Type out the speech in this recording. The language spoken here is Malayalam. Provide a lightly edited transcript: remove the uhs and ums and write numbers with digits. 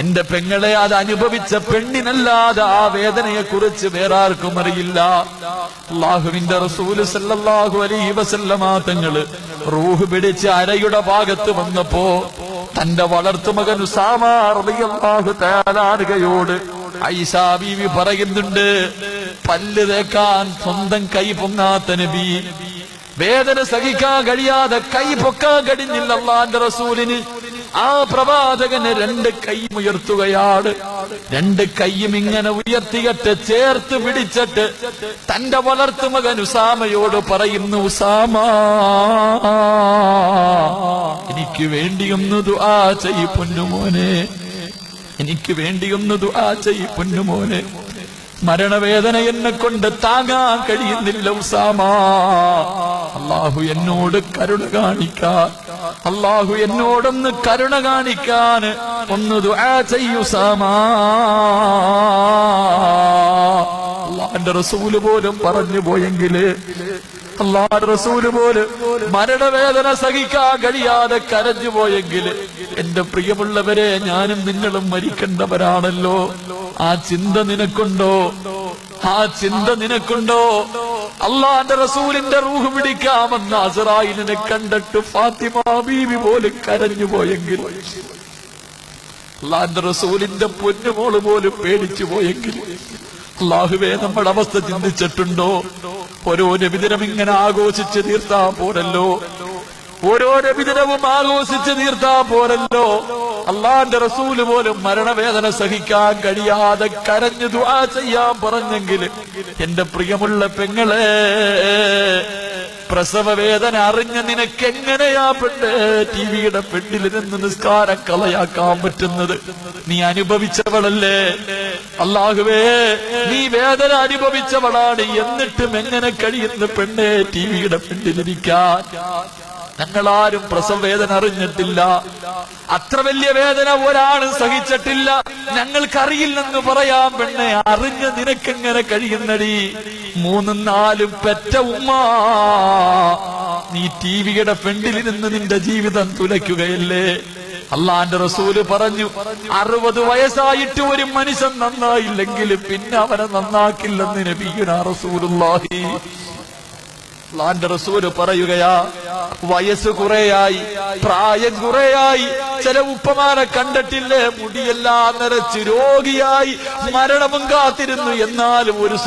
എന്റെ പെങ്ങളെ അത് അനുഭവിച്ച പെണ്ണിനല്ലാതെ ആ വേദനയെ കുറിച്ച് വേറെ ആർക്കും അറിയില്ല. അല്ലാഹുവിന്റെ റസൂൽ സല്ലല്ലാഹു അലൈഹി വസല്ലമ തങ്ങള് റൂഹ് പിടിച്ച് അരയുടെ ഭാഗത്ത് വന്നപ്പോ തന്റെ വളർത്തുമകൻ ഉസാമ റളിയല്ലാഹു തആല അൻഹയോട് ആയിഷ ബീവി പറയുന്നുണ്ട്, പല്ല് തേക്കാൻ സ്വന്തം കൈ പൊങ്ങാത്ത നബി, വേദന സഹിക്കാൻ കഴിയാതെ കൈ പൊക്കാൻ കഴിഞ്ഞില്ല അല്ലാഹുവിന്റെ റസൂലിന്. ആ പ്രവാചകന് രണ്ട് കൈ ഉയർത്തുകയാണ്. രണ്ട് കൈയും ഇങ്ങനെ ഉയർത്തിയിട്ട് ചേർത്ത് പിടിച്ചിട്ട് തന്റെ വളർത്തുമകൻ ഉസാമയോട് പറയുന്നു, ഉസാമ, എനിക്ക് വേണ്ടിയൊന്ന് ദുആ ചെയ്യ് പൊന്നുമോനെ, എനിക്ക് വേണ്ടിയൊന്ന് ദുആ ചെയ്യ് പൊന്നുമോനെ. മരണവേദന എന്നെ കൊണ്ട് താങ്ങാൻ കഴിയുന്നില്ല ഉസാമ. അല്ലാഹു എന്നോട് കരുണ കാണിക്കാൻ, അല്ലാഹു എന്നോടൊന്ന് കരുണ കാണിക്കാൻ ഒന്ന് ദുആ ചെയ്യ് ഉസാമ. അല്ലാഹുവിന്റെ റസൂല് പോലും പറഞ്ഞു പോയെങ്കില്, അല്ലാഹുവിന്റെ റസൂല് പോലും മരണവേദന സഹിക്കാൻ കഴിയാതെ കരഞ്ഞു പോയെങ്കില്, എന്റെ പ്രിയമുള്ളവരെ, ഞാനും നിങ്ങളും മരിക്കേണ്ടവരാണല്ലോ. ആ ചിന്ത നിനക്കുണ്ടോ? ആ ചിന്ത നിനക്കുണ്ടോ? അല്ലാഹുവിന്റെ റസൂലിന്റെ റൂഹ് പിടിക്കാമെന്ന അസ്റായീലിനെ കണ്ടിട്ട് ഫാത്തിമ ബീവി പോലും കരഞ്ഞു പോയെങ്കിൽ, അല്ലാഹുവിന്റെ റസൂലിന്റെ പൊന്നുമോള് പോലും പേടിച്ചു പോയെങ്കിൽ, അല്ലാഹുവേ, നമ്മുടെ അവസ്ഥ ചിന്തിച്ചിട്ടുണ്ടോ? ഓരോ നബിദിനം ഇങ്ങനെ ആഘോഷിച്ച് തീർത്താ പോരല്ലോ, ഓരോ നബിദിനവും ആഘോഷിച്ച് തീർത്താ പോരല്ലോ. അല്ലാഹുവിന്റെ റസൂല് പോലും മരണവേദന സഹിക്കാൻ കഴിയാതെ കരഞ്ഞു ദുആ ചെയ്യാൻ പറഞ്ഞെങ്കിൽ, എന്റെ പ്രിയമുള്ള പെങ്ങളെ, പ്രസവവേദന അറിഞ്ഞ നിനക്ക് എങ്ങനെയാ പെണ്ണ് ടിവിയുടെ പെണ്ണിൽ നിന്ന് നിസ്കാരം കളയാക്കാൻ പറ്റുന്നത്? നീ അനുഭവിച്ചവളല്ലേ അല്ലാഹുവേ, നീ വേദന അനുഭവിച്ചവളാണ്. എന്നിട്ടും എങ്ങനെ കഴിയുന്ന പെണ്ണ് ടിവിയുടെ പെണ്ണിലിരിക്കാൻ? ഞങ്ങളാരും പ്രസവവേദന അറിഞ്ഞിട്ടില്ല. അത്ര വലിയ വേദന ഒരാളും സഹിച്ചിട്ടില്ല. ഞങ്ങൾക്കറിയില്ലെന്ന് പറയാൻ പെണ്ണെ, അറിഞ്ഞ നിനക്കെങ്ങനെ കഴിയുന്നടി? 3-4 പെറ്റ ഉമ്മ, നീ ടിവിയുടെ ഫ്രണ്ടിലിരുന്ന് നിന്റെ ജീവിതം തുലയ്ക്കുകയല്ലേ? അല്ലാഹുവിന്റെ റസൂല് പറഞ്ഞു, 60 വയസ്സായിട്ട് ഒരു മനുഷ്യൻ നന്നായില്ലെങ്കിൽ പിന്നെ അവനെ നന്നാക്കില്ലെന്ന് നബിയുനാ റസൂലുള്ളാഹി. അല്ലാഹുവിന്റെ റസൂല് പറയുകയാ, വയസ്സ് കുറേയായി, പ്രായം കുറേയായി. ചില ഉപ്പമാരെ കണ്ടിട്ടില്ലേ, മുടിയെല്ലാം നരച്ച് രോഗിയായി മരണവും കാത്തിരുന്നു. എന്നാലും ഒരു